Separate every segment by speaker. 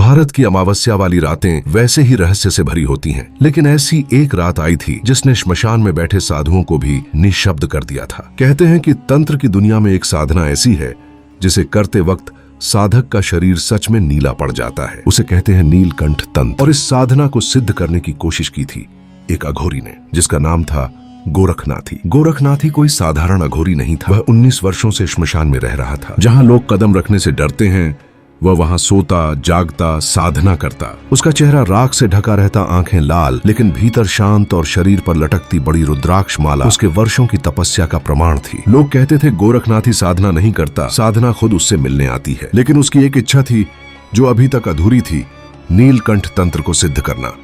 Speaker 1: भारत की अमावस्या वाली रातें वैसे ही रहस्य से भरी होती हैं, लेकिन ऐसी एक रात आई थी जिसने श्मशान में बैठे साधुओं को भी निशब्द कर दिया था। कहते हैं कि तंत्र की दुनिया में एक साधना ऐसी है जिसे करते वक्त साधक का शरीर सच में नीला पड़ जाता है। उसे कहते हैं नीलकंठ तंत्र। और इस साधना को सिद्ध करने की कोशिश की थी एक अघोरी ने, जिसका नाम था गोरखनाथी। गोरखनाथी कोई साधारण अघोरी नहीं था। वह 19 वर्षों से श्मशान में रह रहा था। जहां लोग कदम रखने से डरते हैं, वह वहां सोता, जागता, साधना करता। उसका चेहरा राख से ढका रहता, आंखें लाल, लेकिन भीतर शांत, और शरीर पर लटकती बड़ी रुद्राक्ष माला उसके वर्षों की तपस्या का प्रमाण थी। लोग कहते थे गोरखनाथी साधना नहीं करता, साधना खुद उससे मिलने आती है। लेकिन उसकी एक इच्छा थी जो अभी तक अधूरी थी, नीलकंठ तंत्र को सिद्ध करना।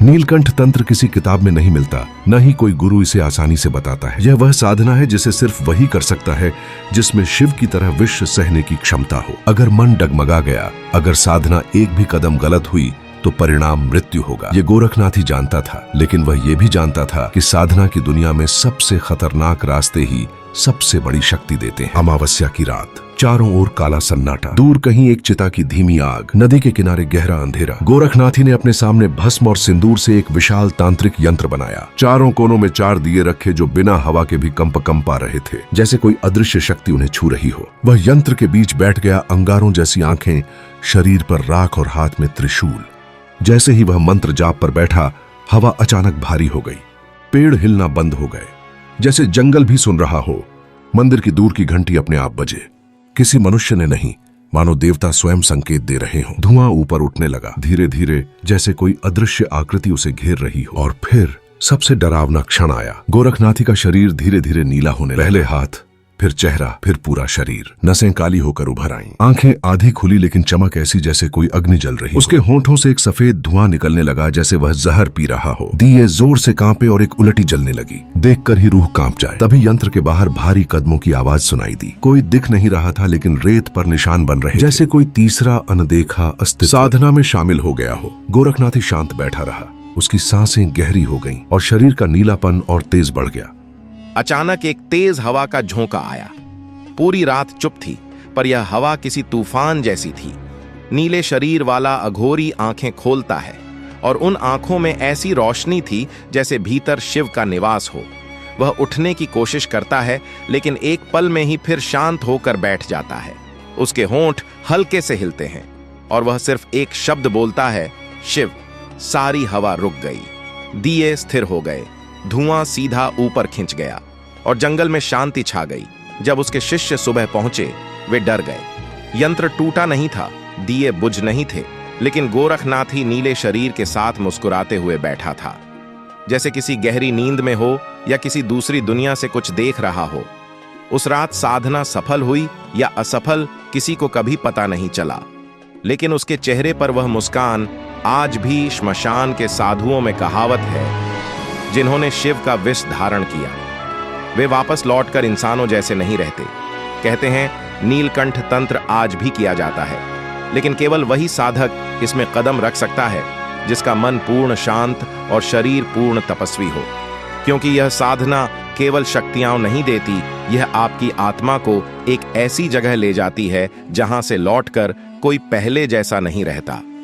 Speaker 1: नीलकंठ तंत्र किसी किताब में नहीं मिलता, न ही कोई गुरु इसे आसानी से बताता है। यह वह साधना है जिसे सिर्फ वही कर सकता है जिसमें शिव की तरह विश्व सहने की क्षमता हो। अगर मन डगमगा गया, अगर साधना एक भी कदम गलत हुई, तो परिणाम मृत्यु होगा। ये गोरखनाथ ही जानता था, लेकिन वह ये भी जानता था कि साधना की दुनिया में सबसे खतरनाक रास्ते ही सबसे बड़ी शक्ति देते हैं। अमावस्या की रात, चारों ओर काला सन्नाटा, दूर कहीं एक चिता की धीमी आग, नदी के किनारे गहरा अंधेरा। गोरखनाथी ने अपने सामने भस्म और सिंदूर से एक विशाल तांत्रिक यंत्र बनाया। चारों कोनों में 4 दिए रखे जो बिना हवा के भी कंप पा रहे थे, जैसे कोई अदृश्य शक्ति उन्हें छू रही हो। वह यंत्र के बीच बैठ गया, अंगारों जैसी आंखें, शरीर पर राख और हाथ में त्रिशूल। जैसे ही वह मंत्र जाप पर बैठा, हवा अचानक भारी हो गई, पेड़ हिलना बंद हो गए, जैसे जंगल भी सुन रहा हो। मंदिर की दूर की घंटी अपने आप बजे। किसी मनुष्य ने नहीं, मानो देवता स्वयं संकेत दे रहे हों। धुआं ऊपर उठने लगा, धीरे धीरे, जैसे कोई अदृश्य आकृति उसे घेर रही हो। और फिर सबसे डरावना क्षण आया। गोरखनाथी का शरीर धीरे धीरे नीला होने लगा। पहले हाथ, फिर चेहरा, फिर पूरा शरीर। नसें काली होकर उभर आईं, आंखें आधी खुली, लेकिन चमक ऐसी जैसे कोई अग्नि जल रही। उसके होंठों से एक सफेद धुआं निकलने लगा, जैसे वह जहर पी रहा हो। दिए जोर से कांपे और एक उलटी जलने लगी। देखकर ही रूह कांप जाए। तभी यंत्र के बाहर भारी कदमों की आवाज सुनाई दी। कोई दिख नहीं रहा था, लेकिन रेत पर निशान बन रहे, जैसे कोई तीसरा अनदेखा अस्तित्व साधना में शामिल हो गया हो। गोरखनाथी शांत बैठा रहा। उसकी सांसें गहरी हो गईं और शरीर का नीलापन और तेज बढ़ गया।
Speaker 2: अचानक एक तेज हवा का झोंका आया। पूरी रात चुप थी, पर यह हवा किसी तूफान जैसी थी। नीले शरीर वाला अघोरी आंखें खोलता है, और उन आंखों में ऐसी रोशनी थी जैसे भीतर शिव का निवास हो। वह उठने की कोशिश करता है, लेकिन एक पल में ही फिर शांत होकर बैठ जाता है। उसके होंठ हल्के से हिलते हैं, और वह सिर्फ एक शब्द बोलता है, शिव। सारी हवा रुक गई, दिए स्थिर हो गए, धुआं सीधा ऊपर खिंच गया, और जंगल में शांति छा गई। जब उसके शिष्य सुबह पहुंचे, वे डर गए। यंत्र टूटा नहीं था, दिए बुझ नहीं थे, लेकिन गोरखनाथ ही नीले शरीर के साथ मुस्कुराते हुए बैठा था, जैसे किसी गहरी नींद में हो या किसी दूसरी दुनिया से कुछ देख रहा हो। उस रात साधना सफल हुई या असफल, किसी को कभी पता नहीं चला, लेकिन उसके चेहरे पर वह मुस्कान आज भी श्मशान के साधुओं में कहावत है, जिन्होंने शिव का विष धारण किया। वे वापस लौटकर इंसानों जैसे नहीं रहते। कहते हैं नीलकंठ तंत्र आज भी किया जाता है, लेकिन केवल वही साधक इसमें कदम रख सकता है जिसका मन पूर्ण शांत और शरीर पूर्ण तपस्वी हो। क्योंकि यह साधना केवल शक्तियां नहीं देती, यह आपकी आत्मा को एक ऐसी जगह ले जाती है जहां से लौटकर कोई पहले जैसा नहीं रहता।